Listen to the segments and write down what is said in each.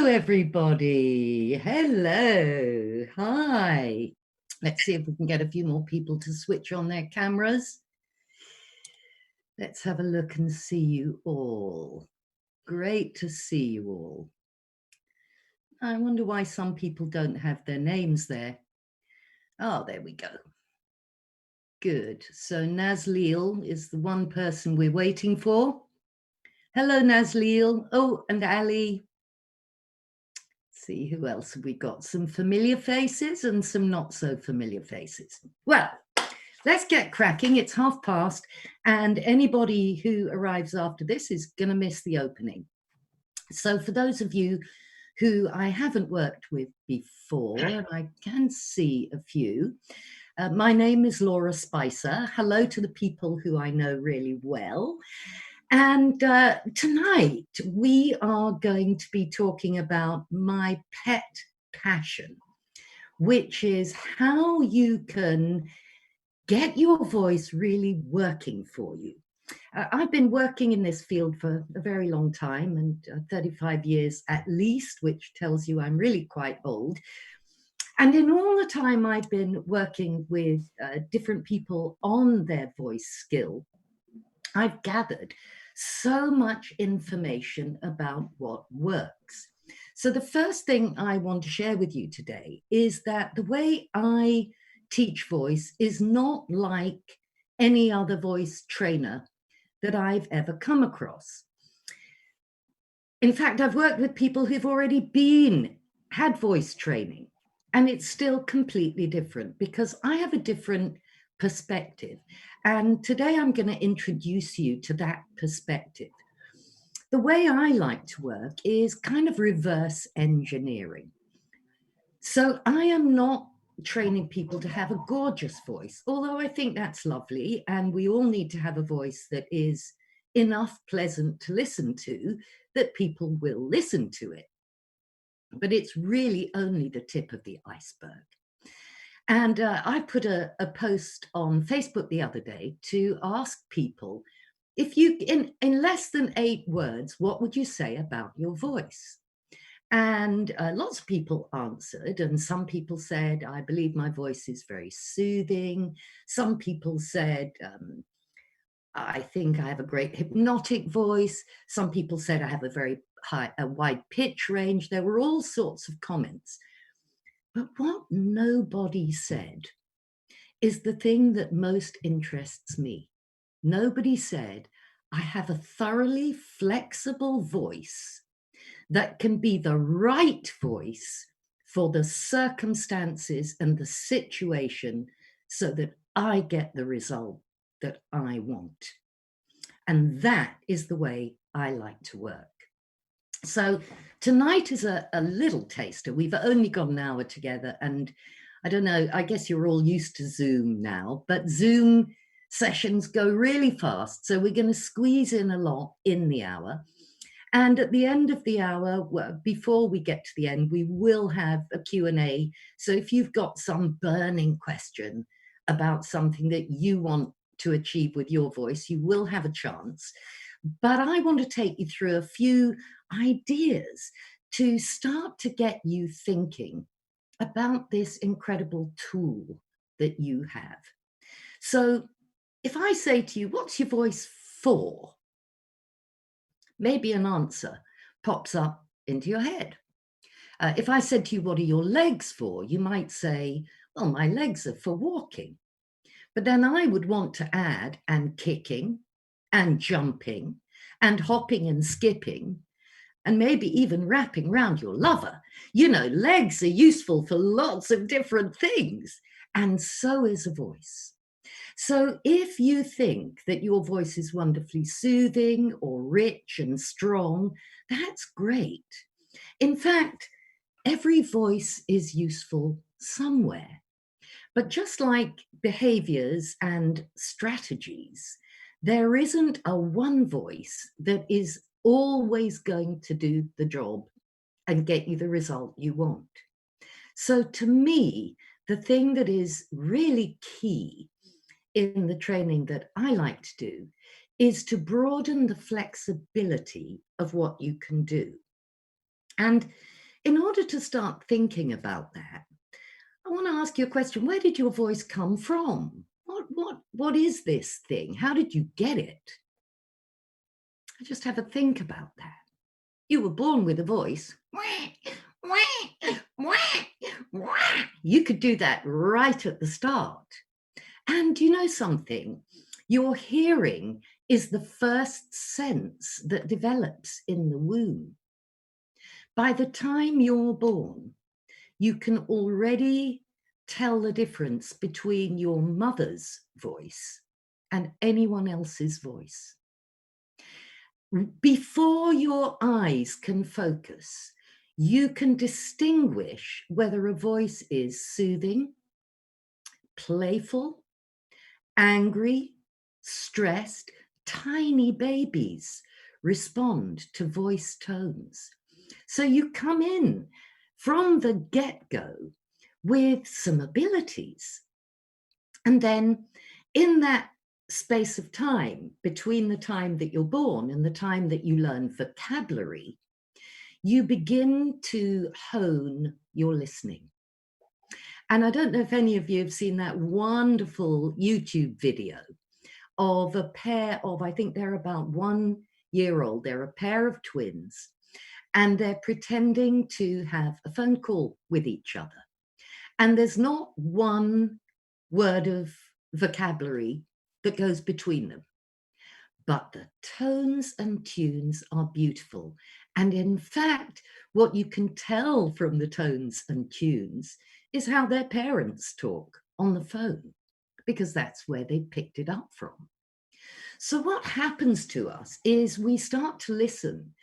everybody. Hello. Hi. Let's see if we can get a few more people to switch on their cameras. Let's have a look and see you all. Great to see you all. I wonder why some people don't have their names there. Oh, there we go. Good. So Nazleel is the one person we're waiting for. Hello, Nazleel. Oh, and Ali. See who else have we got? Some familiar faces and some not so familiar faces. Well, let's get cracking. It's past, and anybody who arrives after this is going to miss the opening. So for those of you who I haven't worked with before, and I can see a few, my name is Laura Spicer. Hello to the people who I know really well. And tonight we are going to be talking about my pet passion, which is how you can get your voice really working for you. I've been working in this field for a very long time, and 35 years at least, which tells you I'm really quite old. And in all the time I've been working with different people on their voice skill, I've gathered so much information about what works. So the first thing I want to share with you today is that the way I teach voice is not like any other voice trainer that I've ever come across. In fact, I've worked with people who've already had voice training, and it's still completely different because I have a different perspective. And today I'm going to introduce you to that perspective. The way I like to work is kind of reverse engineering. So I am not training people to have a gorgeous voice, although I think that's lovely. And we all need to have a voice that is enough pleasant to listen to that people will listen to it. But it's really only the tip of the iceberg. And I put a post on Facebook the other day to ask people, if you, in less than 8 words, what would you say about your voice? And lots of people answered, and some people said, I believe my voice is very soothing. Some people said, I think I have a great hypnotic voice. Some people said I have a very wide pitch range. There were all sorts of comments. But what nobody said is the thing that most interests me. Nobody said, I have a thoroughly flexible voice that can be the right voice for the circumstances and the situation so that I get the result that I want. And that is the way I like to work. So tonight is a little taster. We've only got an hour together, and I don't know, I guess you're all used to Zoom now, but Zoom sessions go really fast. So we're going to squeeze in a lot in the hour. And at the end of the hour, well, before we get to the end, we will have a Q&A. So if you've got some burning question about something that you want to achieve with your voice, you will have a chance. But I want to take you through a few ideas to start to get you thinking about this incredible tool that you have. So if I say to you, what's your voice for? Maybe an answer pops up into your head. If I said to you, what are your legs for? You might say, well, my legs are for walking. But then I would want to add, and kicking, and jumping, and hopping and skipping, and maybe even wrapping round your lover. You know, legs are useful for lots of different things, and so is a voice. So if you think that your voice is wonderfully soothing or rich and strong, that's great. In fact, every voice is useful somewhere. But just like behaviors and strategies, there isn't a one voice that is always going to do the job and get you the result you want. So to me, the thing that is really key in the training that I like to do is to broaden the flexibility of what you can do. And in order to start thinking about that, I want to ask you a question. Where did your voice come from? What is this thing? How did you get it? Just have a think about that. You were born with a voice. You could do that right at the start. And you know something? Your hearing is the first sense that develops in the womb. By the time you're born, you can already tell the difference between your mother's voice and anyone else's voice. Before your eyes can focus, you can distinguish whether a voice is soothing, playful, angry, stressed. Tiny babies respond to voice tones. So you come in from the get-go with some abilities. And then in that space of time, between the time that you're born and the time that you learn vocabulary, you begin to hone your listening. And I don't know if any of you have seen that wonderful YouTube video of a pair of, I think they're about 1 year old, they're a pair of twins, and they're pretending to have a phone call with each other. And there's not one word of vocabulary that goes between them. But the tones and tunes are beautiful. And in fact, what you can tell from the tones and tunes is how their parents talk on the phone, because that's where they picked it up from. So what happens to us is we start to listen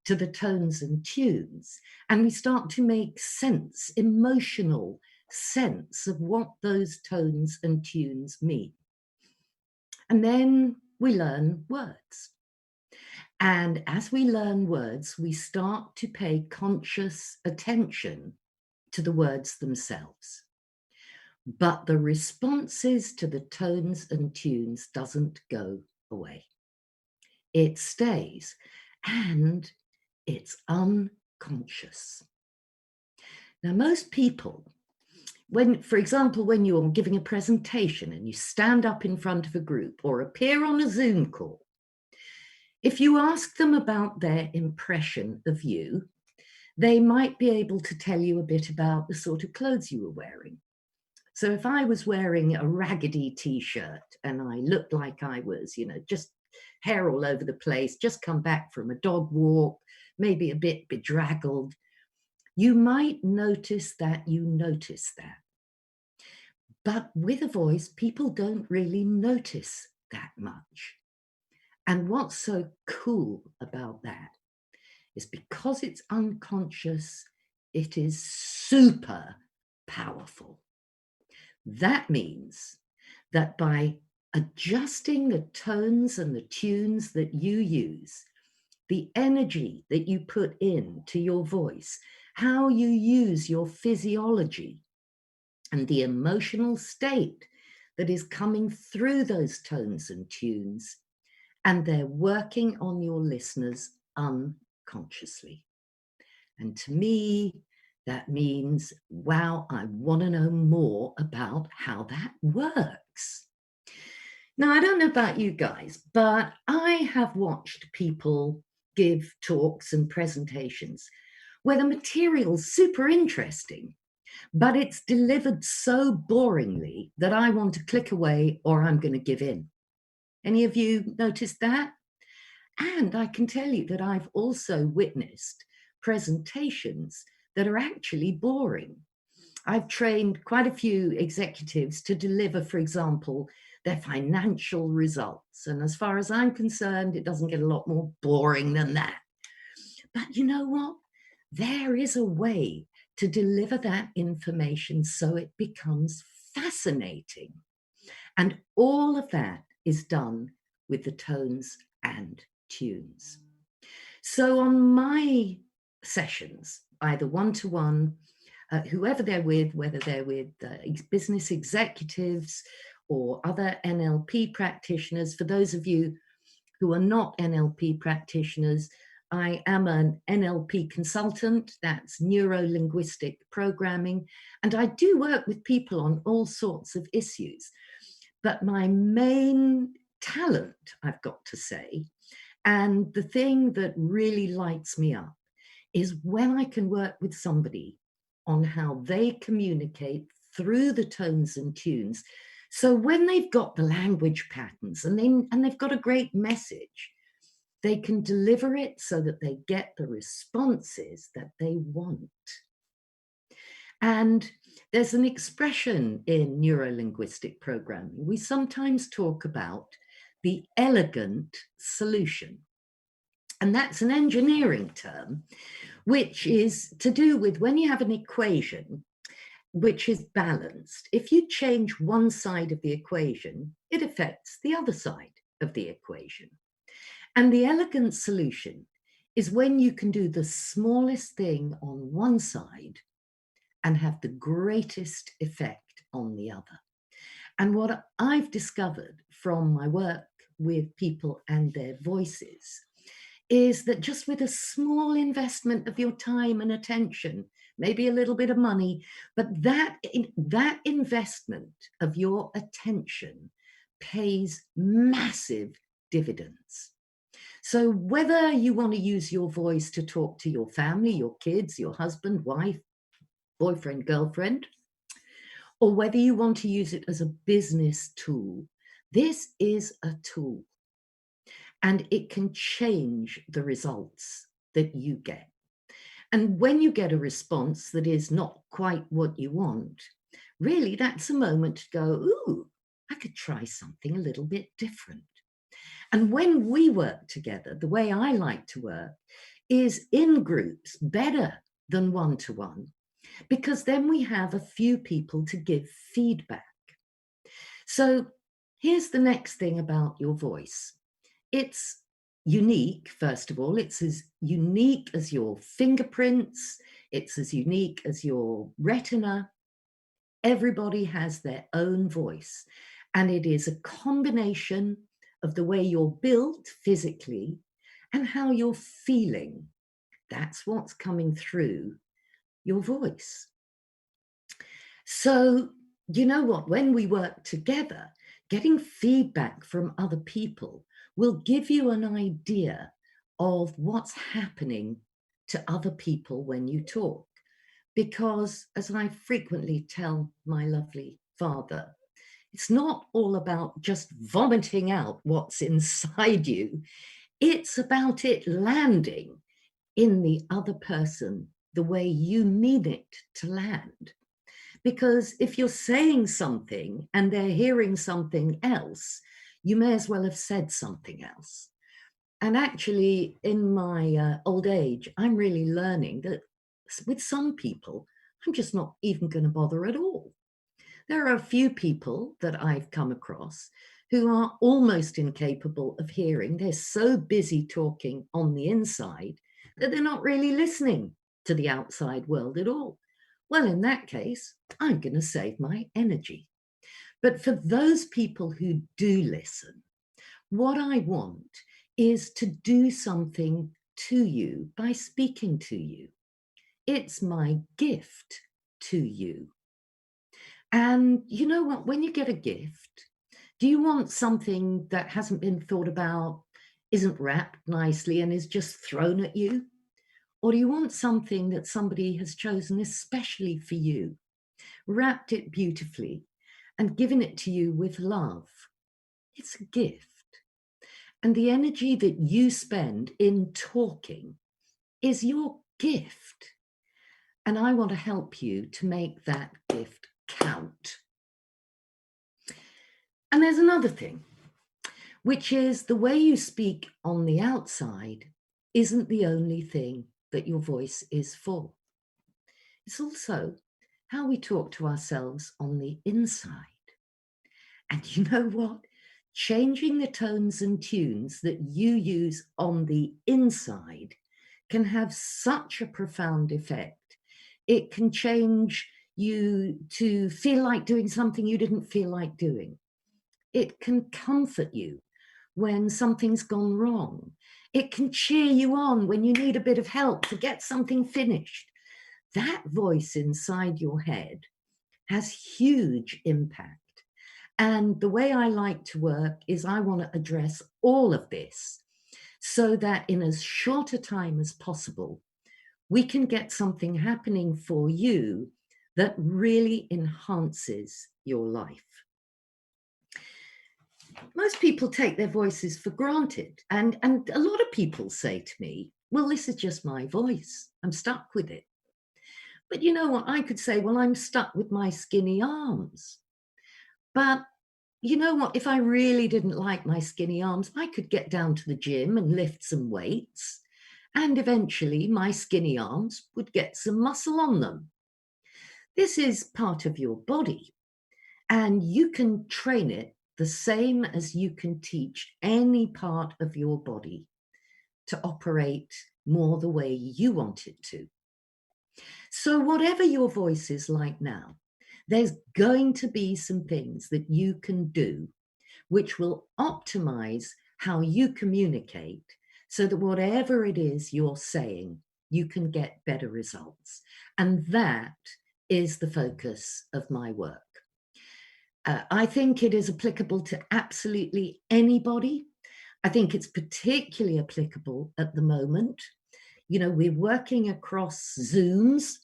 to the tones and tunes, and we start to make sense, emotional sense of what those tones and tunes mean. And then we learn words. And as we learn words, we start to pay conscious attention to the words themselves. But the responses to the tones and tunes doesn't go away. It stays, and it's unconscious. Now, most people, for example, when you're giving a presentation and you stand up in front of a group or appear on a Zoom call, if you ask them about their impression of you, they might be able to tell you a bit about the sort of clothes you were wearing. So if I was wearing a raggedy t-shirt and I looked like I was, just hair all over the place, just come back from a dog walk, maybe a bit bedraggled, you might notice that you notice that. But with a voice, people don't really notice that much. And what's so cool about that is because it's unconscious, it is super powerful. That means that by adjusting the tones and the tunes that you use, the energy that you put into your voice, how you use your physiology, and the emotional state that is coming through those tones and tunes, and they're working on your listeners unconsciously. And to me, that means, wow, I want to know more about how that works. Now, I don't know about you guys, but I have watched people give talks and presentations where the material's super interesting, but it's delivered so boringly that I want to click away or I'm going to give in. Any of you noticed that? And I can tell you that I've also witnessed presentations that are actually boring. I've trained quite a few executives to deliver, for example, their financial results. And as far as I'm concerned, it doesn't get a lot more boring than that. But you know what? There is a way to deliver that information so it becomes fascinating. And all of that is done with the tones and tunes. So on my sessions, either one-to-one, whoever they're with, whether they're with business executives or other NLP practitioners, for those of you who are not NLP practitioners, I am an NLP consultant, that's neuro-linguistic programming, and I do work with people on all sorts of issues. But my main talent, I've got to say, and the thing that really lights me up is when I can work with somebody on how they communicate through the tones and tunes. So when they've got the language patterns and they've got a great message, they can deliver it so that they get the responses that they want. And there's an expression in neuro-linguistic programming. We sometimes talk about the elegant solution. And that's an engineering term, which is to do with when you have an equation which is balanced. If you change one side of the equation, it affects the other side of the equation. And the elegant solution is when you can do the smallest thing on one side and have the greatest effect on the other. And what I've discovered from my work with people and their voices is that just with a small investment of your time and attention, maybe a little bit of money, but that investment of your attention pays massive dividends. So whether you want to use your voice to talk to your family, your kids, your husband, wife, boyfriend, girlfriend, or whether you want to use it as a business tool, this is a tool. And it can change the results that you get. And when you get a response that is not quite what you want, really that's a moment to go, ooh, I could try something a little bit different. And when we work together, the way I like to work is in groups, better than one-to-one, because then we have a few people to give feedback. So here's the next thing about your voice. It's unique, first of all. It's as unique as your fingerprints. It's as unique as your retina. Everybody has their own voice. And it is a combination of the way you're built physically and how you're feeling. That's what's coming through your voice. So, you know what? When we work together, getting feedback from other people will give you an idea of what's happening to other people when you talk. Because, as I frequently tell my lovely father, it's not all about just vomiting out what's inside you. It's about it landing in the other person the way you mean it to land. Because if you're saying something and they're hearing something else, you may as well have said something else. And actually, in my old age, I'm really learning that with some people, I'm just not even going to bother at all. There are a few people that I've come across who are almost incapable of hearing. They're so busy talking on the inside that they're not really listening to the outside world at all. Well, in that case, I'm going to save my energy. But for those people who do listen, what I want is to do something to you by speaking to you. It's my gift to you. And you know what? When you get a gift, do you want something that hasn't been thought about, isn't wrapped nicely, and is just thrown at you? Or do you want something that somebody has chosen especially for you, wrapped it beautifully, and given it to you with love? It's a gift. And the energy that you spend in talking is your gift. And I want to help you to make that gift count. And there's another thing, which is the way you speak on the outside isn't the only thing that your voice is for. It's also how we talk to ourselves on the inside. And you know what? Changing the tones and tunes that you use on the inside can have such a profound effect. It can change you to feel like doing something you didn't feel like doing. It can comfort you when something's gone wrong. It can cheer you on when you need a bit of help to get something finished. That voice inside your head has huge impact. And the way I like to work is I want to address all of this so that in as short a time as possible, we can get something happening for you that really enhances your life. Most people take their voices for granted. And a lot of people say to me, well, this is just my voice. I'm stuck with it. But you know what? I could say, well, I'm stuck with my skinny arms. But you know what? If I really didn't like my skinny arms, I could get down to the gym and lift some weights. And eventually my skinny arms would get some muscle on them. This is part of your body. And you can train it the same as you can teach any part of your body to operate more the way you want it to. So whatever your voice is like now, there's going to be some things that you can do which will optimize how you communicate so that whatever it is you're saying, you can get better results. And that is the focus of my work. I think it is applicable to absolutely anybody. I think it's particularly applicable at the moment. You know, we're working across Zooms,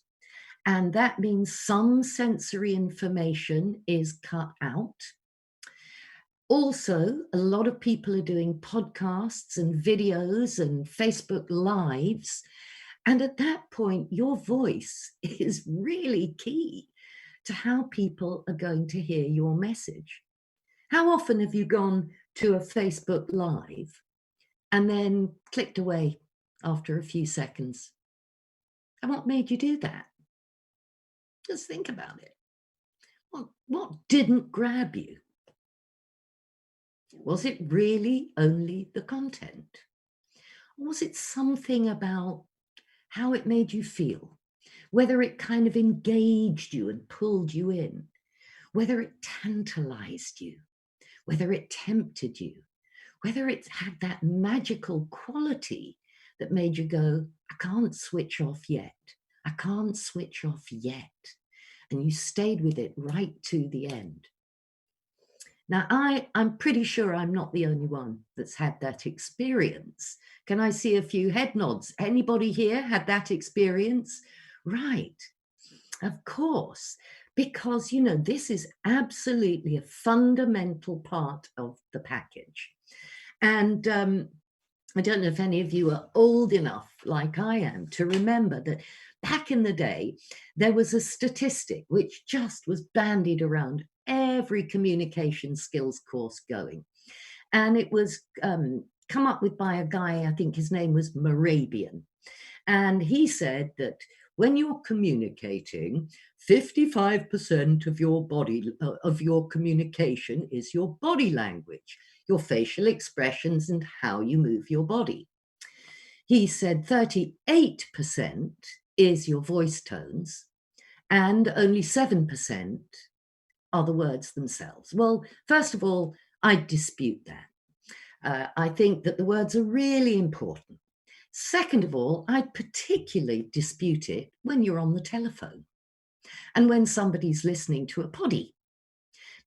and that means some sensory information is cut out. Also, a lot of people are doing podcasts and videos and Facebook Lives. And at that point, your voice is really key to how people are going to hear your message. How often have you gone to a Facebook Live and then clicked away after a few seconds? And what made you do that? Just think about it. What didn't grab you? Was it really only the content? Or was it something about how it made you feel? Whether it kind of engaged you and pulled you in, whether it tantalized you, whether it tempted you, whether it had that magical quality that made you go, I can't switch off yet. I can't switch off yet. And you stayed with it right to the end. Now, I'm pretty sure I'm not the only one that's had that experience. Can I see a few head nods? Anybody here had that experience? Right, of course, because, you know, this is absolutely a fundamental part of the package. And I don't know if any of you are old enough, like I am, to remember that back in the day, there was a statistic which just was bandied around every communication skills course going. And it was come up with by a guy, I think his name was Morabian. And he said that when you're communicating, 55% of your body, of your communication is your body language, your facial expressions and how you move your body. He said 38% is your voice tones and only 7% are the words themselves. Well, first of all, I dispute that. I think that the words are really important. Second of all, I particularly dispute it when you're on the telephone and when somebody's listening to a poddy.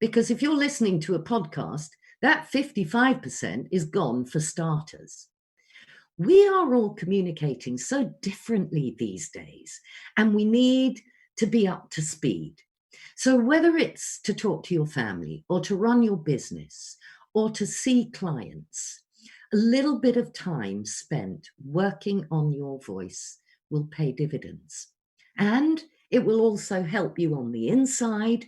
Because if you're listening to a podcast, that 55% is gone for starters. We are all communicating so differently these days, and we need to be up to speed. So whether it's to talk to your family or to run your business or to see clients, a little bit of time spent working on your voice will pay dividends. And it will also help you on the inside,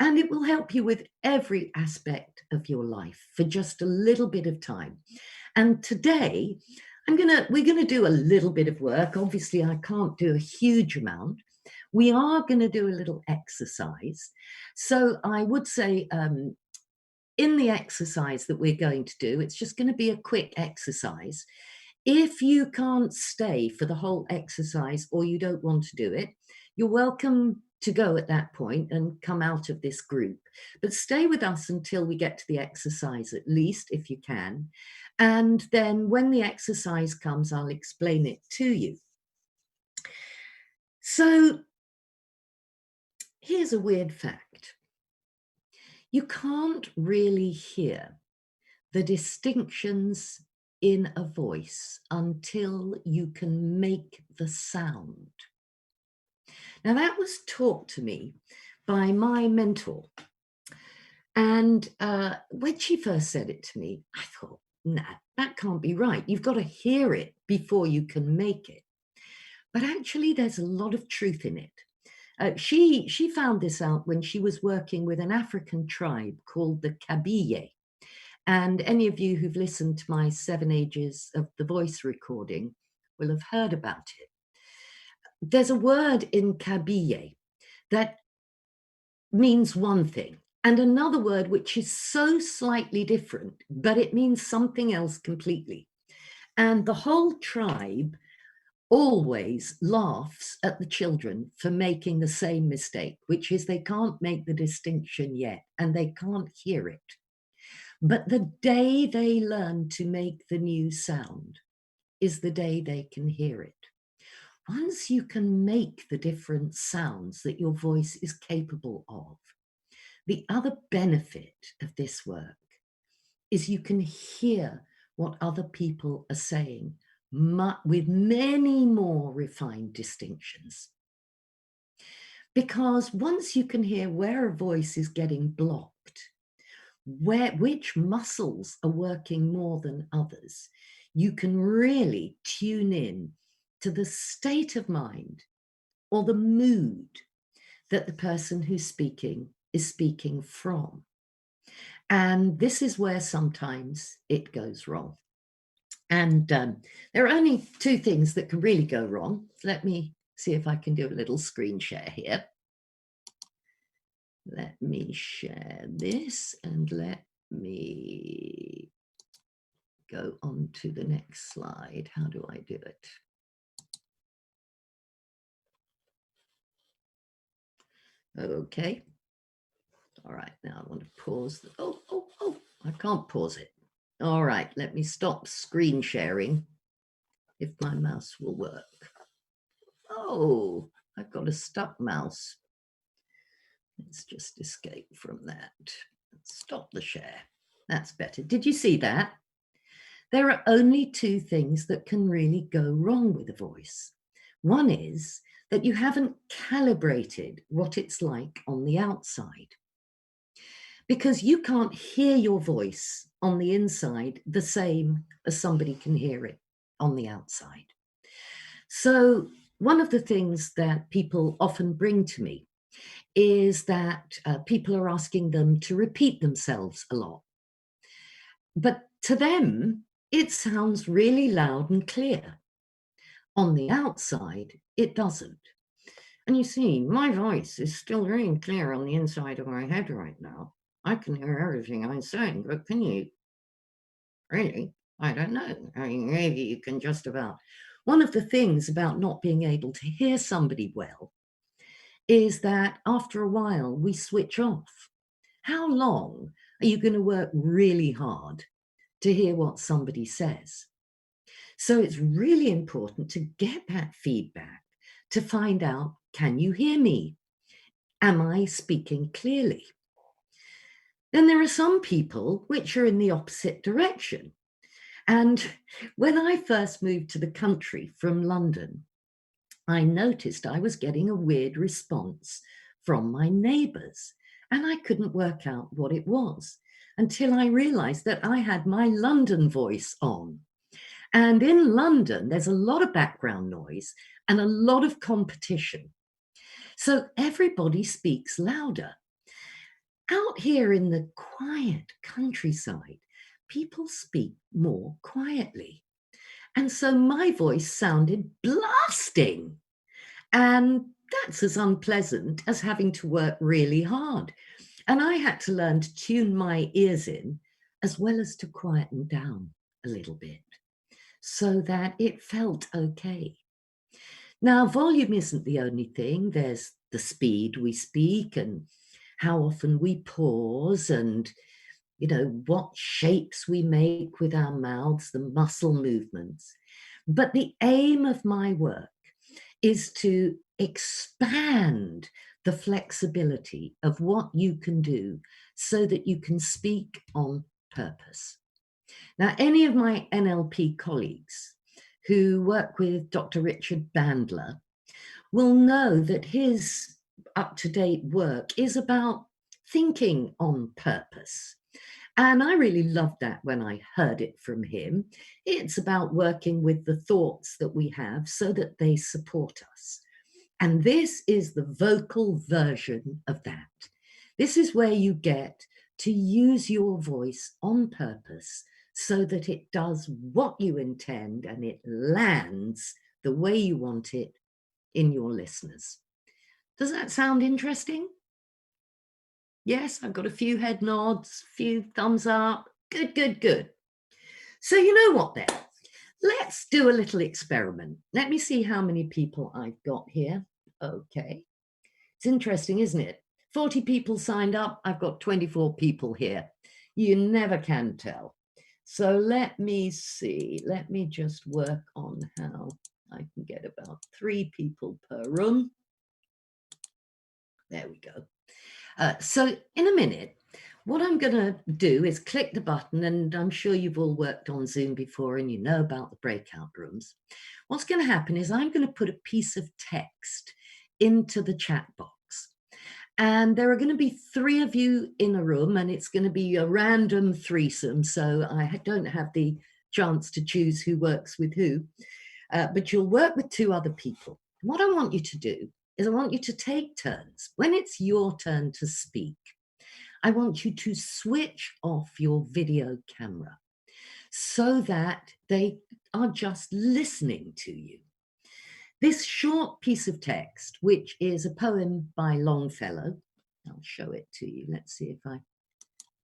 and it will help you with every aspect of your life for just a little bit of time. And today, we're gonna do a little bit of work. Obviously, I can't do a huge amount. We are gonna do a little exercise. So I would say, in the exercise that we're going to do, it's just going to be a quick exercise. If you can't stay for the whole exercise or you don't want to do it, you're welcome to go at that point and come out of this group. But stay with us until we get to the exercise, at least if you can. And then when the exercise comes, I'll explain it to you. So here's a weird fact. You can't really hear the distinctions in a voice until you can make the sound. Now, that was taught to me by my mentor. And when she first said it to me, I thought, nah, that can't be right. You've got to hear it before you can make it. But actually, there's a lot of truth in it. She found this out when she was working with an African tribe called the Kabiye. And any of you who've listened to my 7 Ages of the Voice recording will have heard about it. There's a word in Kabiye that means one thing, and another word which is so slightly different, but it means something else completely. And the whole tribe always laughs at the children for making the same mistake, which is they can't make the distinction yet and they can't hear it. But the day they learn to make the new sound is the day they can hear it. Once you can make the different sounds that your voice is capable of, the other benefit of this work is you can hear what other people are saying with many more refined distinctions. Because once you can hear where a voice is getting blocked, which muscles are working more than others, you can really tune in to the state of mind or the mood that the person who's speaking is speaking from. And this is where sometimes it goes wrong. And there are only 2 things that can really go wrong. Let me see if I can do a little screen share here. Let me share this and let me go on to the next slide. How do I do it? Okay. All right, now I want to pause. Oh, I can't pause it. All right, let me stop screen sharing if my mouse will work. Oh, I've got a stuck mouse. Let's just escape from that. Stop the share. That's better. Did you see that? There are only 2 things that can really go wrong with a voice. One is that you haven't calibrated what it's like on the outside. Because you can't hear your voice on the inside the same as somebody can hear it on the outside. So one of the things that people often bring to me is that people are asking them to repeat themselves a lot. But to them, it sounds really loud and clear. On the outside, it doesn't. And you see, my voice is still very clear on the inside of my head right now. I can hear everything I'm saying, but can you? Really? I don't know. I mean, maybe you can just about. One of the things about not being able to hear somebody well is that after a while we switch off. How long are you going to work really hard to hear what somebody says? So it's really important to get that feedback to find out, can you hear me? Am I speaking clearly? Then there are some people which are in the opposite direction. And when I first moved to the country from London, I noticed I was getting a weird response from my neighbours, and I couldn't work out what it was until I realised that I had my London voice on. And in London, there's a lot of background noise and a lot of competition. So everybody speaks louder. Out here in the quiet countryside, people speak more quietly. And so my voice sounded blasting. And that's as unpleasant as having to work really hard. And I had to learn to tune my ears in as well as to quieten down a little bit so that it felt okay. Now, volume isn't the only thing. There's the speed we speak and how often we pause and you know, what shapes we make with our mouths, the muscle movements. But the aim of my work is to expand the flexibility of what you can do so that you can speak on purpose. Now, any of my NLP colleagues who work with Dr. Richard Bandler will know that his up-to-date work is about thinking on purpose. And I really loved that when I heard it from him. It's about working with the thoughts that we have so that they support us. And this is the vocal version of that. This is where you get to use your voice on purpose so that it does what you intend and it lands the way you want it in your listeners. Does that sound interesting? Yes, I've got a few head nods, few thumbs up. Good, good, good. So you know what then? Let's do a little experiment. Let me see how many people I've got here. Okay. It's interesting, isn't it? 40 people signed up. I've got 24 people here. You never can tell. So let me see. Let me just work on how I can get about 3 people per room. There we go. So in a minute, what I'm going to do is click the button, and I'm sure you've all worked on Zoom before and you know about the breakout rooms. What's going to happen is I'm going to put a piece of text into the chat box. And there are going to be 3 of you in a room, and it's going to be a random threesome. So I don't have the chance to choose who works with who, but you'll work with 2 other people. What I want you to do is I want you to take turns. When it's your turn to speak, I want you to switch off your video camera so that they are just listening to you. This short piece of text, which is a poem by Longfellow, I'll show it to you. Let's see if I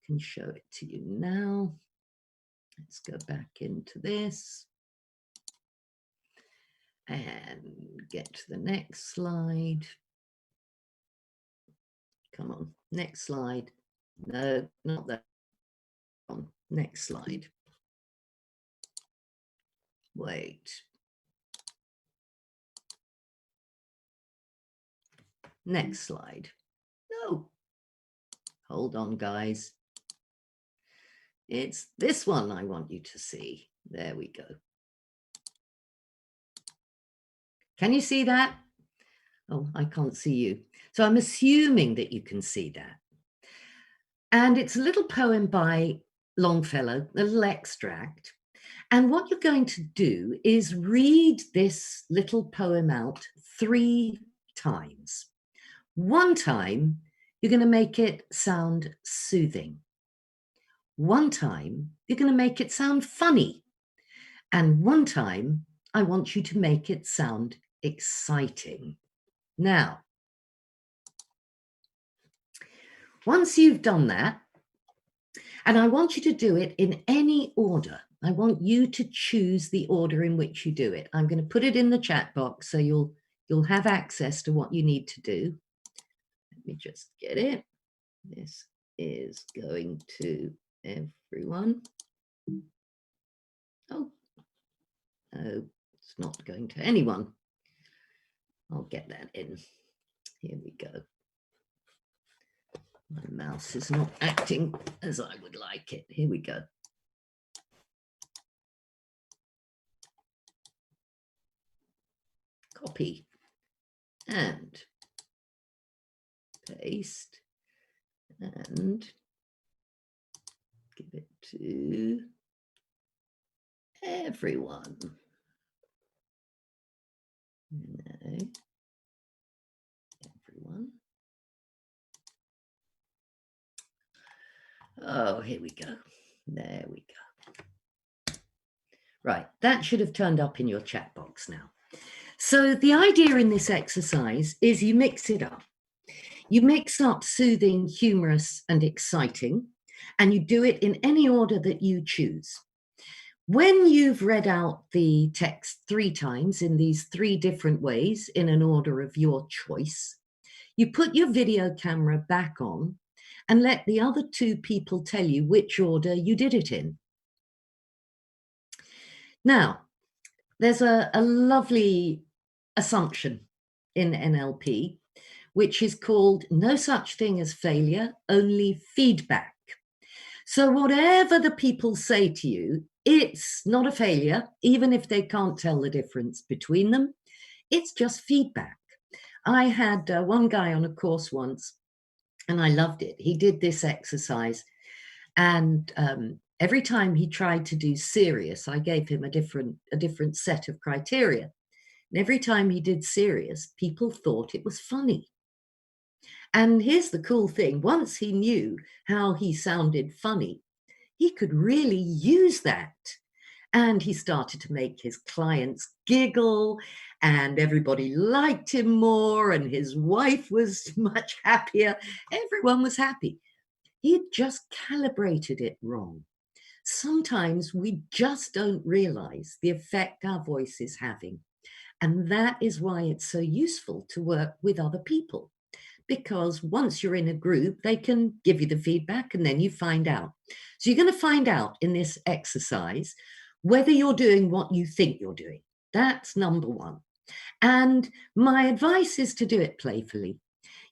can show it to you now. Let's go back into this and get to the next slide. Come on, next slide. No, not that one. Next slide. Wait. Next slide. No. Hold on, guys. It's this one I want you to see. There we go. Can you see that? Oh, I can't see you. So I'm assuming that you can see that. And it's a little poem by Longfellow, a little extract. And what you're going to do is read this little poem out 3 times. One time, you're going to make it sound soothing. One time, you're going to make it sound funny. And one time, I want you to make it sound exciting. Now, once you've done that, and I want you to do it in any order. I want you to choose the order in which you do it. I'm going to put it in the chat box so you'll have access to what you need to do. Let me just get it. This is going to everyone. Oh, no, it's not going to anyone. I'll get that in. Here we go. My mouse is not acting as I would like it. Here we go. Copy and paste and give it to everyone. No, everyone. Oh, here we go. There we go. Right, that should have turned up in your chat box now. So the idea in this exercise is you mix it up. You mix up soothing, humorous, and exciting, and you do it in any order that you choose. When you've read out the text 3 times in these 3 different ways in an order of your choice, you put your video camera back on and let the other two people tell you which order you did it in. Now, there's a lovely assumption in NLP, which is called no such thing as failure, only feedback. So whatever the people say to you, it's not a failure, even if they can't tell the difference between them. It's just feedback. I had one guy on a course once, and I loved it. He did this exercise, and every time he tried to do serious, I gave him a different set of criteria. And every time he did serious, people thought it was funny. And here's the cool thing. Once he knew how he sounded funny, he could really use that. And he started to make his clients giggle, and everybody liked him more, and his wife was much happier. Everyone was happy. He'd just calibrated it wrong. Sometimes we just don't realize the effect our voice is having. And that is why it's so useful to work with other people. Because once you're in a group, they can give you the feedback and then you find out. So you're going to find out in this exercise whether you're doing what you think you're doing. That's number one. And my advice is to do it playfully.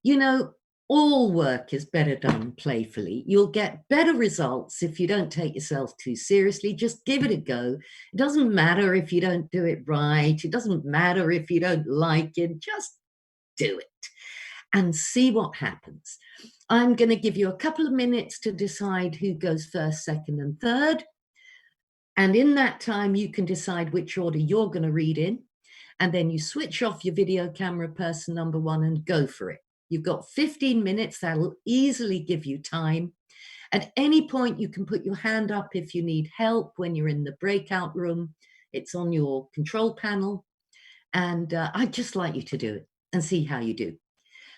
You know, all work is better done playfully. You'll get better results if you don't take yourself too seriously. Just give it a go. It doesn't matter if you don't do it right. It doesn't matter if you don't like it. Just do it and see what happens. I'm going to give you a couple of minutes to decide who goes first, second, and third. And in that time, you can decide which order you're going to read in. And then you switch off your video camera, person number one, and go for it. You've got 15 minutes. That'll easily give you time. At any point, you can put your hand up if you need help when you're in the breakout room. It's on your control panel. And I'd just like you to do it and see how you do.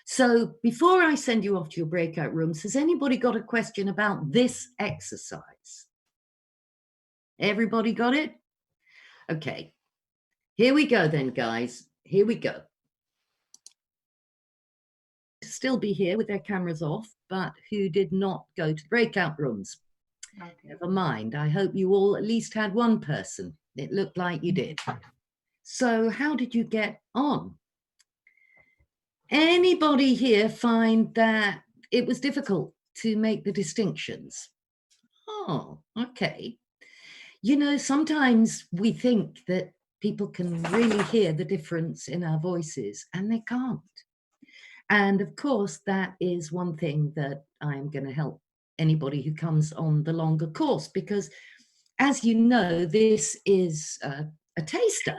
So before I send you off to your breakout rooms, has anybody got a question about this exercise? Everybody got it? Okay. Here we go then, guys. Here we go. Still be here with their cameras off, but who did not go to breakout rooms. Okay. Never mind. I hope you all at least had one person. It looked like you did. So how did you get on? Anybody here find that it was difficult to make the distinctions? Oh, okay. You know, sometimes we think that people can really hear the difference in our voices, and they can't. And of course, that is one thing that I'm going to help anybody who comes on the longer course, because as you know, this is a taster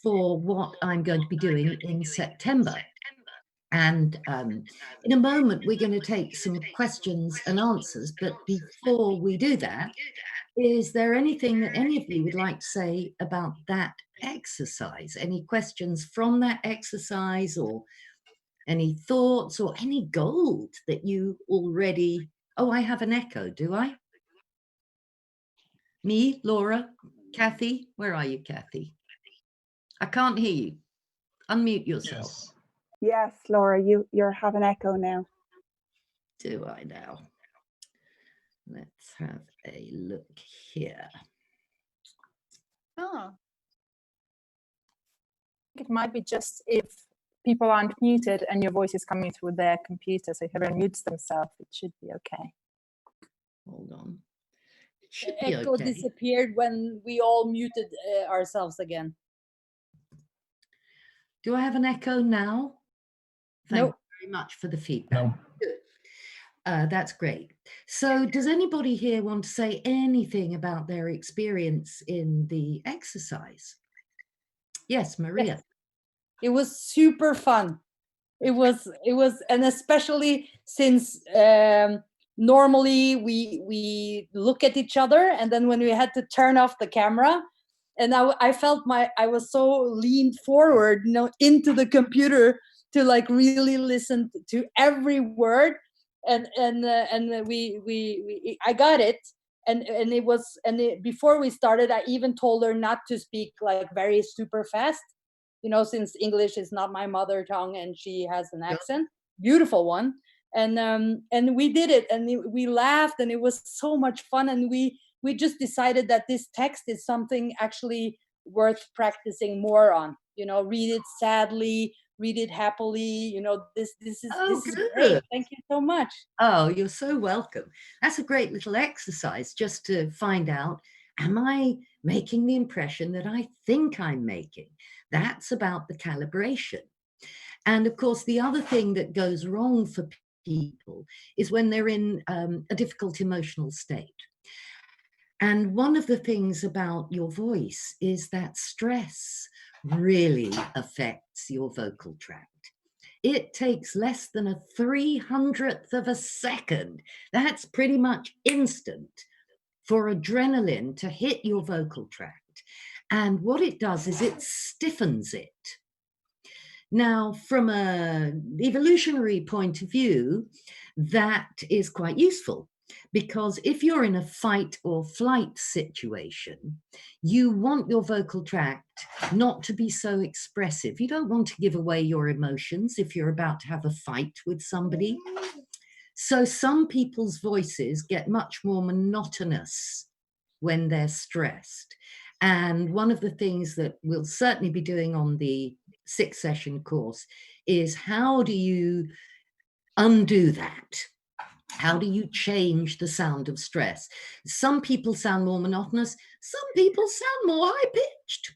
for what I'm going to be doing in September. And in a moment, we're going to take some questions and answers. But before we do that, is there anything that any of you would like to say about that exercise? Any questions from that exercise, or any thoughts, or any gold that you already... Oh, I have an echo, do I? Me, Laura, Kathy? Where are you, Kathy? I can't hear you. Unmute yourself. Yes. Yes, Laura, you're having echo now. Do I now? Let's have a look here. Oh. It might be just if people aren't muted and your voice is coming through their computer. So if everyone mutes themselves, it should be okay. Hold on. It The should be echo okay. disappeared when we all muted ourselves again. Do I have an echo now? Thank Nope. you very much for the feedback. No. Good. That's great. So does anybody here want to say anything about their experience in the exercise? Yes, Maria. Yes. It was super fun. It was, and especially since normally we look at each other, and then when we had to turn off the camera, and I felt I was so leaned forward, you know, into the computer to like really listen to every word, and I got it, and it was, before we started, I even told her not to speak like very super fast, you know, since English is not my mother tongue and she has an accent, beautiful one. and we did it, and we laughed, and it was so much fun, and we just decided that this text is something actually worth practicing more on. Read it sadly, read it happily. This Oh, is good. great. Thank you so much. Oh, you're so welcome. That's a great little exercise just to find out, am I making the impression that I think I'm making? That's about the calibration. And of course, the other thing that goes wrong for people is when they're in a difficult emotional state. And one of the things about your voice is that stress really affects your vocal tract. It takes less than a 300th of a second. That's pretty much instant for adrenaline to hit your vocal tract. And what it does is it stiffens it. Now, from an evolutionary point of view, that is quite useful, because if you're in a fight or flight situation, you want your vocal tract not to be so expressive. You don't want to give away your emotions if you're about to have a fight with somebody. So some people's voices get much more monotonous when they're stressed. And one of the things that we'll certainly be doing on the 6-session course is, how do you undo that? How do you change the sound of stress? Some people sound more monotonous. Some people sound more high-pitched.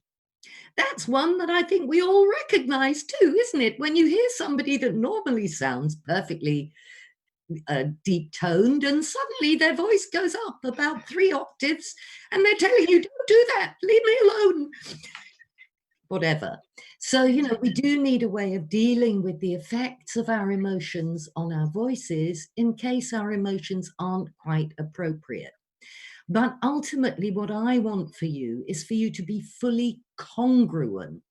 That's one that I think we all recognize too, isn't it? When you hear somebody that normally sounds perfectly deep toned, and suddenly their voice goes up about 3 octaves and they're telling you, don't do that, leave me alone, whatever. So, we do need a way of dealing with the effects of our emotions on our voices in case our emotions aren't quite appropriate. But ultimately, what I want for you is for you to be fully congruent,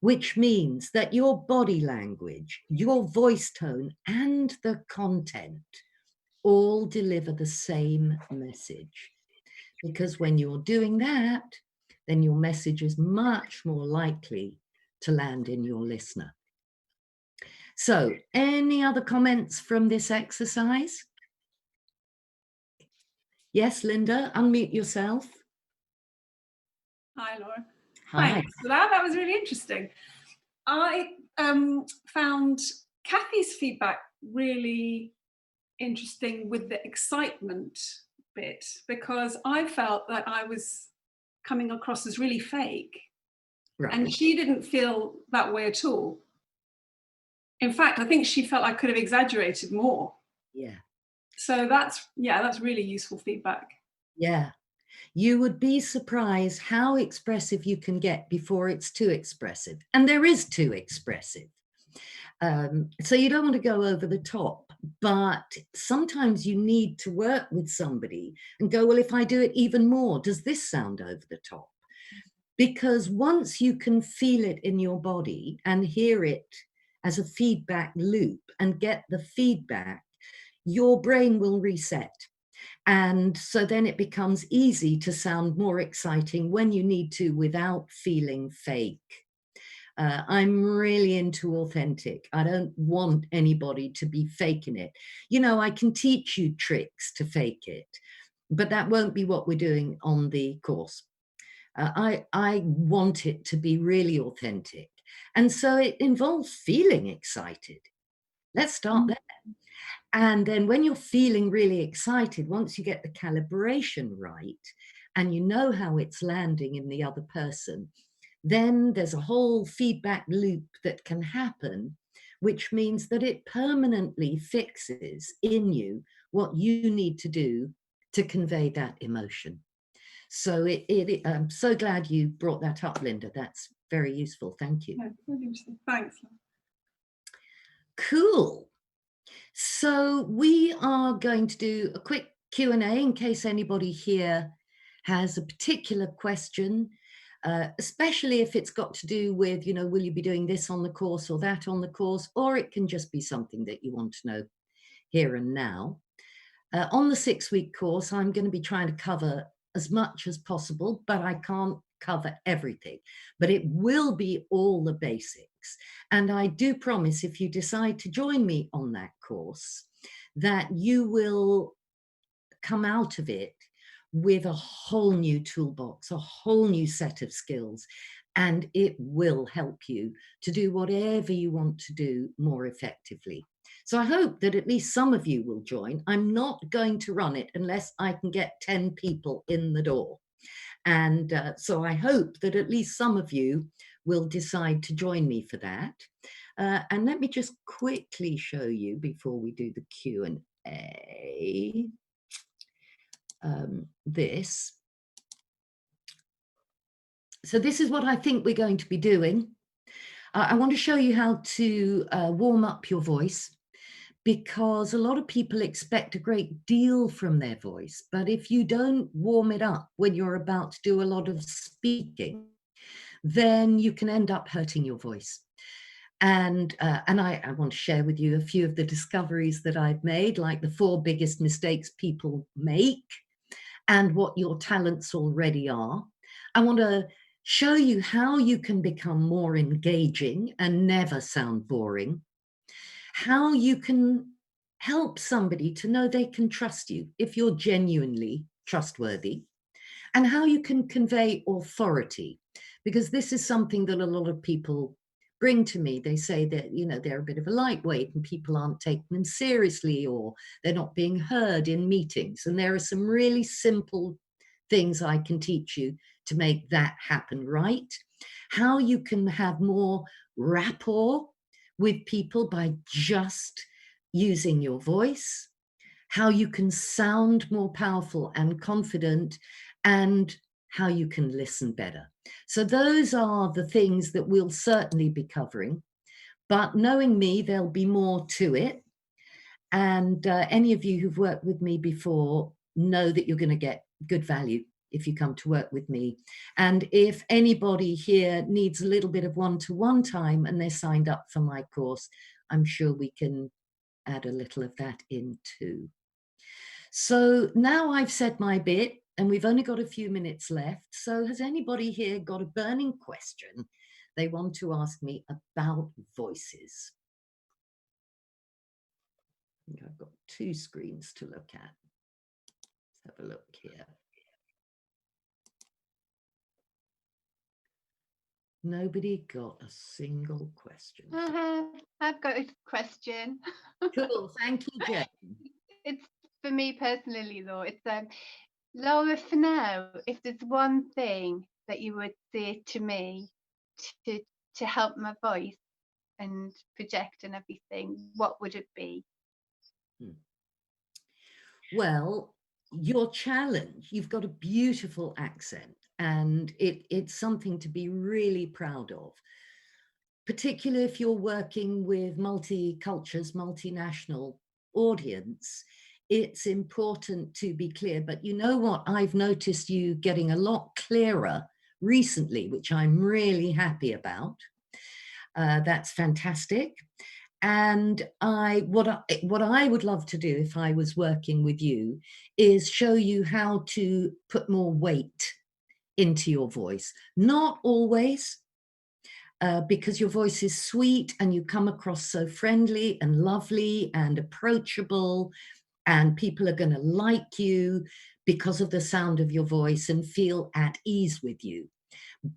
which means that your body language, your voice tone, and the content all deliver the same message. Because when you're doing that, then your message is much more likely to land in your listener. So, any other comments from this exercise? Yes, Linda, unmute yourself. Hi, Laura. Hi. Thanks for that. That was really interesting. I found Kathy's feedback really interesting with the excitement bit, because I felt that I was coming across as really fake, Right. and she didn't feel that way at all. In fact, I think she felt I could have exaggerated more. Yeah. So that's really useful feedback. Yeah. You would be surprised how expressive you can get before it's too expressive. And there is too expressive. So you don't want to go over the top, but sometimes you need to work with somebody and go, well, if I do it even more, does this sound over the top? Because once you can feel it in your body and hear it as a feedback loop and get the feedback, your brain will reset. And so then it becomes easy to sound more exciting when you need to without feeling fake. I'm really into authentic. I don't want anybody to be faking it. I can teach you tricks to fake it, but that won't be what we're doing on the course. I want it to be really authentic. And so it involves feeling excited. Let's start there. And then when you're feeling really excited, once you get the calibration right and you know how it's landing in the other person, then there's a whole feedback loop that can happen, which means that it permanently fixes in you what you need to do to convey that emotion. So I'm so glad you brought that up, Linda. That's very useful. Thank you. Yeah, really interesting. Thanks. Cool. So we are going to do a quick Q&A in case anybody here has a particular question, especially if it's got to do with, will you be doing this on the course or that on the course, or it can just be something that you want to know here and now. On the 6-week course, I'm going to be trying to cover as much as possible, but I can't cover everything. But it will be all the basics. works. And I do promise, if you decide to join me on that course, that you will come out of it with a whole new toolbox, a whole new set of skills, and it will help you to do whatever you want to do more effectively. So I hope that at least some of you will join. I'm not going to run it unless I can get 10 people in the door. And so I hope that at least some of you will decide to join me for that. And let me just quickly show you before we do the Q&A, this. So this is what I think we're going to be doing. I want to show you how to warm up your voice, because a lot of people expect a great deal from their voice. But if you don't warm it up when you're about to do a lot of speaking, then you can end up hurting your voice. And I want to share with you a few of the discoveries that I've made, like the 4 biggest mistakes people make and what your talents already are. I want to show you how you can become more engaging and never sound boring, how you can help somebody to know they can trust you if you're genuinely trustworthy, and how you can convey authority, because this is something that a lot of people bring to me. They say that, you know, they're a bit of a lightweight and people aren't taking them seriously, or they're not being heard in meetings. And there are some really simple things I can teach you to make that happen right. How you can have more rapport with people by just using your voice. How you can sound more powerful and confident, and how you can listen better. So those are the things that we'll certainly be covering, but knowing me, there'll be more to it. And any of you who've worked with me before know that you're going to get good value if you come to work with me. And if anybody here needs a little bit of one-to-one time and they're signed up for my course, I'm sure we can add a little of that in too. So now I've said my bit and we've only got a few minutes left. So has anybody here got a burning question they want to ask me about voices? I think I've got 2 screens to look at. Let's have a look here. Nobody got a single question. I've got a question. Cool, thank you, Jen. It's for me personally, though. It's Laura, for now, if there's one thing that you would say to me to help my voice and project and everything, what would it be? Well, your challenge, you've got a beautiful accent, and it's something to be really proud of, particularly if you're working with multi-cultures, multinational audience. It's important to be clear, but you know what? I've noticed you getting a lot clearer recently, which I'm really happy about. That's fantastic. And what I would love to do if I was working with you is show you how to put more weight into your voice. Not always, because your voice is sweet and you come across so friendly and lovely and approachable, and people are going to like you because of the sound of your voice and feel at ease with you.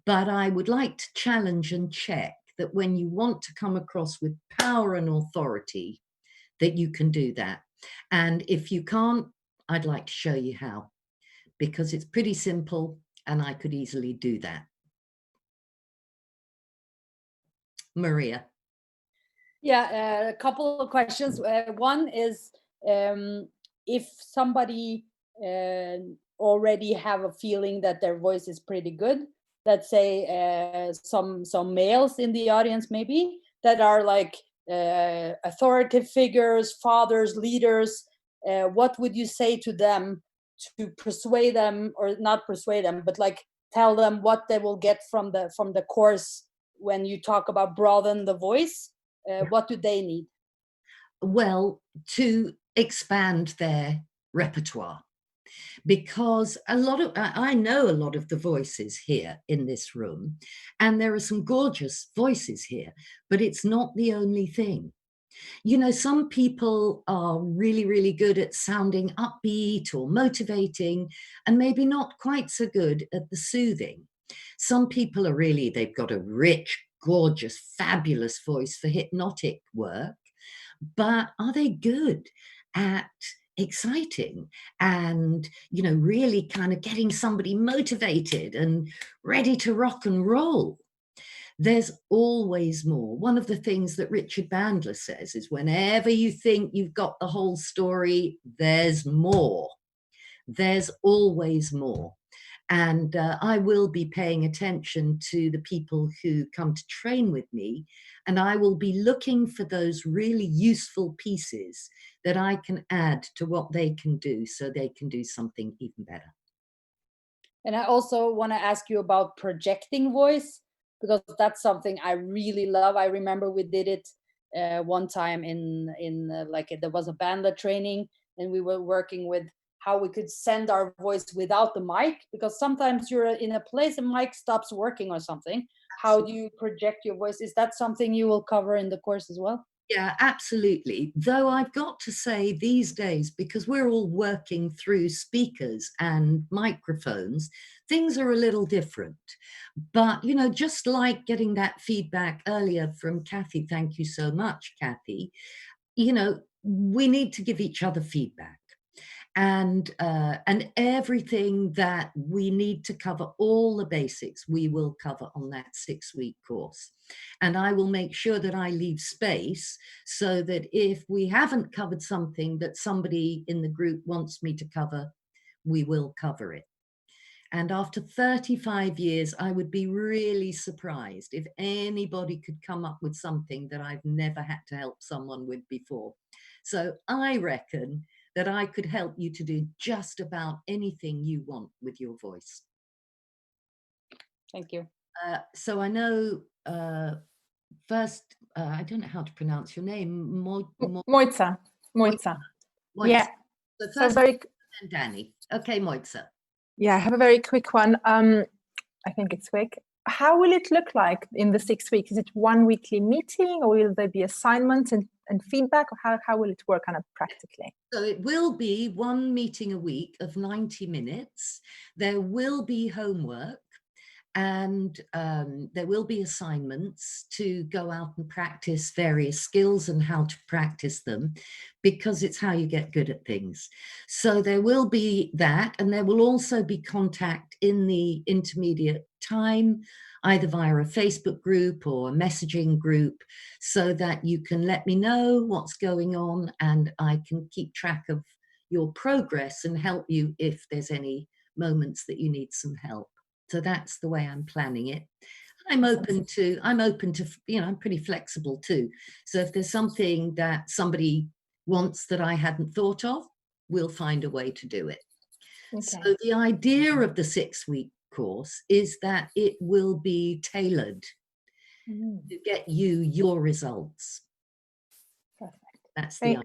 But I would like to challenge and check that when you want to come across with power and authority, that you can do that. And if you can't, I'd like to show you how, because it's pretty simple and I could easily do that. Maria. Yeah, a couple of questions. One is, if somebody already have a feeling that their voice is pretty good, let's say some males in the audience maybe that are like authoritative figures, fathers, leaders, what would you say to them to persuade them, or not persuade them, but like tell them what they will get from the course when you talk about broaden the voice? What do they need? Well, to expand their repertoire. because I know a lot of the voices here in this room, and there are some gorgeous voices here, but it's not the only thing. You know, some people are really, really good at sounding upbeat or motivating, and maybe not quite so good at the soothing. Some people are really, they've got a rich, gorgeous, fabulous voice for hypnotic work, but are they good at exciting and, you know, really kind of getting somebody motivated and ready to rock and roll? There's always more. One of the things that Richard Bandler says is whenever you think you've got the whole story, there's more. There's always more. And I will be paying attention to the people who come to train with me, and I will be looking for those really useful pieces that I can add to what they can do so they can do something even better. And I also want to ask you about projecting voice, because that's something I really love. I remember we did it one time in like there was a Bandler training, and we were working with how we could send our voice without the mic, because sometimes you're in a place and mic stops working or something. How do you project your voice? Is that something you will cover in the course as well? Yeah, absolutely. Though I've got to say these days, because we're all working through speakers and microphones, things are a little different. But, you know, just like getting that feedback earlier from Kathy, thank you so much, Kathy, you know, we need to give each other feedback. And everything that we need to cover, all the basics, we will cover on that 6-week course. And I will make sure that I leave space so that if we haven't covered something that somebody in the group wants me to cover, we will cover it. And after 35 years, I would be really surprised if anybody could come up with something that I've never had to help someone with before. So I reckon that I could help you to do just about anything you want with your voice. Thank you. So I know first, I don't know how to pronounce your name. Moitza. Moitza. Yeah. So So first, very, and Danny. Okay, Moitza. yeah, I have a very quick one. I think it's quick. How will it look like in the 6 weeks? Is it one weekly meeting, or will there be assignments and feedback? Or how will it work kind of practically? So it will be one meeting a week of 90 minutes. There will be homework, and there will be assignments to go out and practice various skills and how to practice them, because it's how you get good at things. So there will be that, and there will also be contact in the intermediate time, either via a Facebook group or a messaging group, so that you can let me know what's going on and I can keep track of your progress and help you if there's any moments that you need some help. So that's the way I'm planning it. I'm open to, you know, I'm pretty flexible too. So if there's something that somebody wants that I hadn't thought of, we'll find a way to do it. Okay. So the idea of the 6-week course is that it will be tailored to get you your results. Perfect. That's the idea.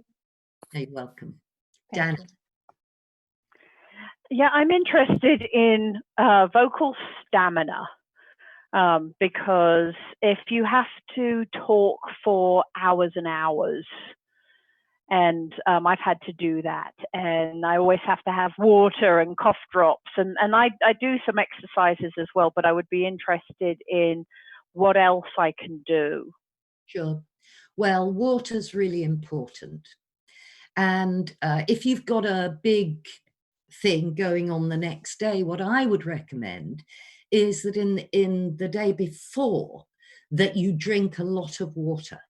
You're welcome. Dan. Yeah, I'm interested in vocal stamina, because if you have to talk for hours and hours, and I've had to do that, and I always have to have water and cough drops, and I do some exercises as well, but I would be interested in what else I can do. Sure. Well, water's really important. And if you've got a big thing going on the next day, what I would recommend is that in the day before, that you drink a lot of water.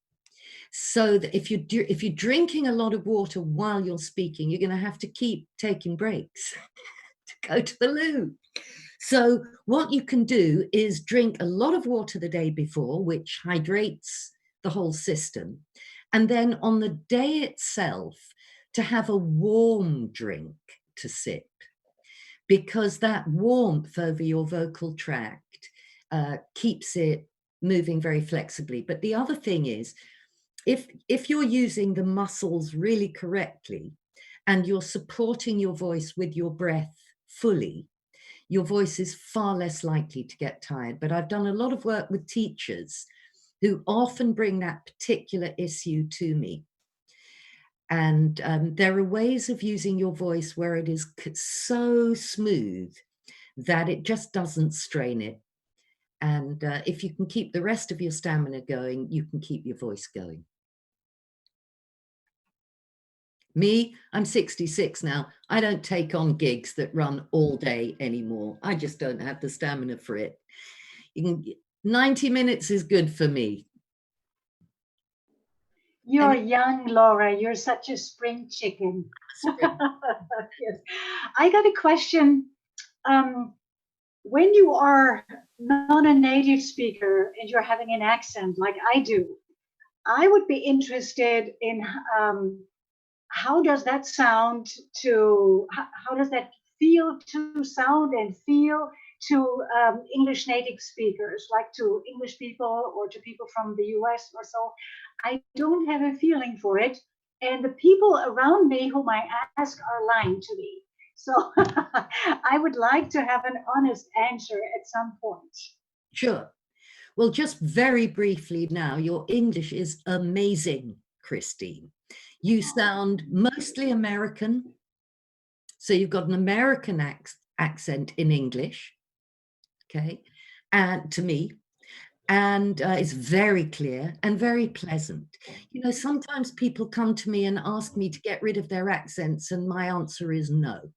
So that if you're drinking a lot of water while you're speaking, you're going to have to keep taking breaks to go to the loo. So what you can do is drink a lot of water the day before, which hydrates the whole system. And then on the day itself, to have a warm drink to sip, because that warmth over your vocal tract keeps it moving very flexibly. But the other thing is, if you're using the muscles really correctly and you're supporting your voice with your breath fully, your voice is far less likely to get tired. But I've done a lot of work with teachers who often bring that particular issue to me. And there are ways of using your voice where it is so smooth that it just doesn't strain it. And if you can keep the rest of your stamina going, you can keep your voice going. Me, I'm 66 now. I don't take on gigs that run all day anymore. I just don't have the stamina for it. 90 minutes is good for me. You're young, Laura. You're such a spring chicken. Yes. I got a question. When you are not a native speaker and you're having an accent like I do, I would be interested in how does that sound to, how does that feel to sound and feel to English native speakers, like to English people or to people from the US or so. I don't have a feeling for it. And the people around me whom I ask are lying to me. So I would like to have an honest answer at some point. Sure. Well, just very briefly now, your English is amazing, Christine. You sound mostly American. So you've got an American accent in English, okay, and to me, and it's very clear and very pleasant. You know, sometimes people come to me and ask me to get rid of their accents, and my answer is no.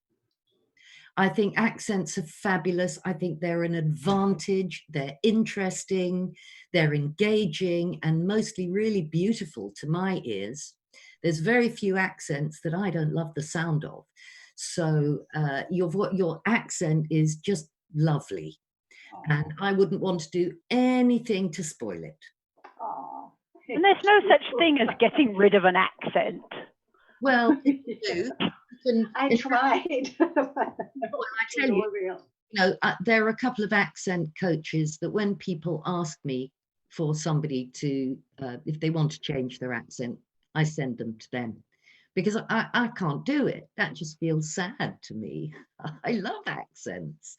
I think accents are fabulous. I think they're an advantage. They're interesting, they're engaging, and mostly really beautiful to my ears. There's very few accents that I don't love the sound of. So your accent is just lovely. And I wouldn't want to do anything to spoil it. And there's no such thing as getting rid of an accent. Well, if you do, I tried. Well, I tell you, there are a couple of accent coaches that when people ask me for somebody to, if they want to change their accent, I send them to them because I can't do it. That just feels sad to me. I love accents.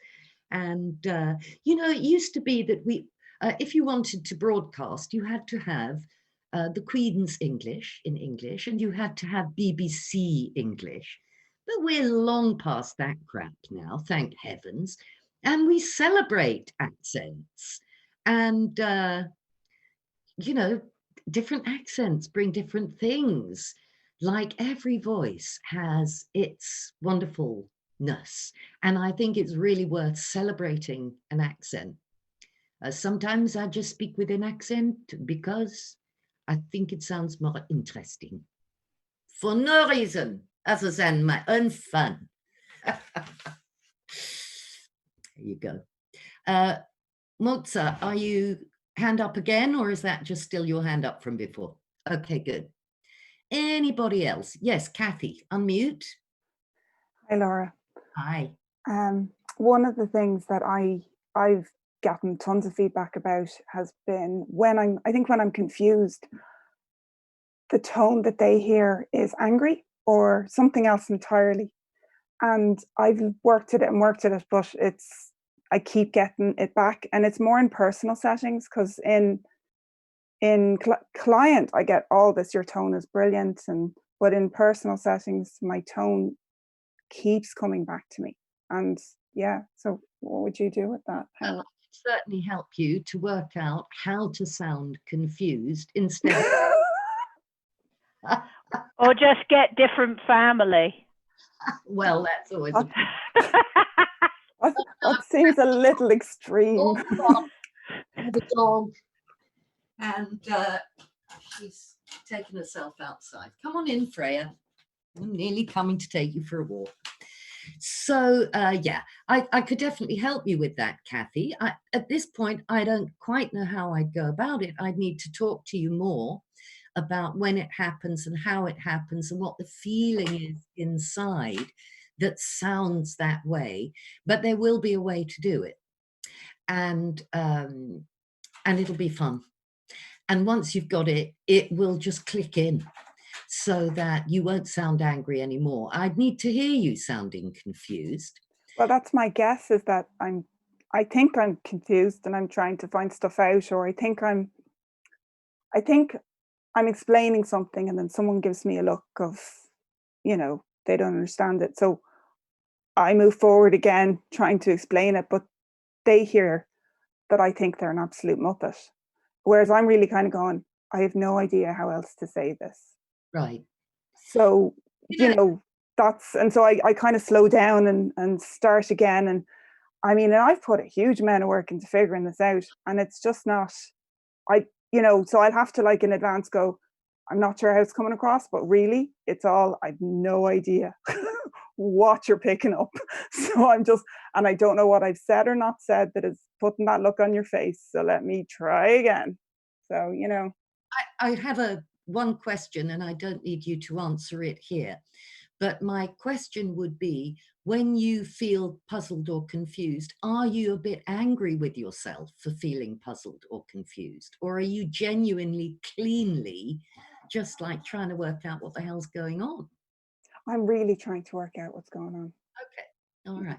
And, it used to be that if you wanted to broadcast, you had to have the Queen's English in English, and you had to have BBC English. But we're long past that crap now, thank heavens. And we celebrate accents. And, different accents bring different things. Like every voice has its wonderfulness. And I think it's really worth celebrating an accent. Sometimes I just speak with an accent because I think it sounds more interesting. For no reason other than my own fun. There you go. Mozart, are you hand up again, or is that just still your hand up from before? Okay, good. Anybody else? Yes, Kathy, unmute. Hi, Laura. Hi. One of the things that I've gotten tons of feedback about has been when I'm confused, the tone that they hear is angry or something else entirely. And I've worked at it, but I keep getting it back, and it's more in personal settings, because in client I get all this, your tone is brilliant, but in personal settings my tone keeps coming back to me. And yeah, so what would you do with that? I could certainly help you to work out how to sound confused instead Or just get different family. Well, that's always a that seems a little extreme. the dog, and she's taken herself outside. Come on in, Freya. I'm nearly coming to take you for a walk. So yeah, I could definitely help you with that, Kathy. At this point, I don't quite know how I'd go about it. I'd need to talk to you more about when it happens and how it happens and what the feeling is inside that sounds that way. But there will be a way to do it, and it'll be fun. And once you've got it, it will just click in. so that you won't sound angry anymore. I'd need to hear you sounding confused. Well, that's my guess, is that I think I'm confused and I'm trying to find stuff out, or I think I'm explaining something and then someone gives me a look of, you know, they don't understand it. So I move forward again, trying to explain it, but they hear that I think they're an absolute muppet. Whereas I'm really kind of going, I have no idea how else to say this. Right. So, Yeah. you know, and so I kind of slow down and start again. And I mean, and I've put a huge amount of work into figuring this out, and it's just not, so I'd have to, like, in advance go, I'm not sure how it's coming across, but really I've no idea what you're picking up. So and I don't know what I've said or not said that is putting that look on your face. So let me try again. So, I have one question, and I don't need you to answer it here. But my question would be, when you feel puzzled or confused, are you a bit angry with yourself for feeling puzzled or confused? Or are you genuinely, cleanly just like trying to work out what the hell's going on? I'm really trying to work out what's going on. Okay, all right.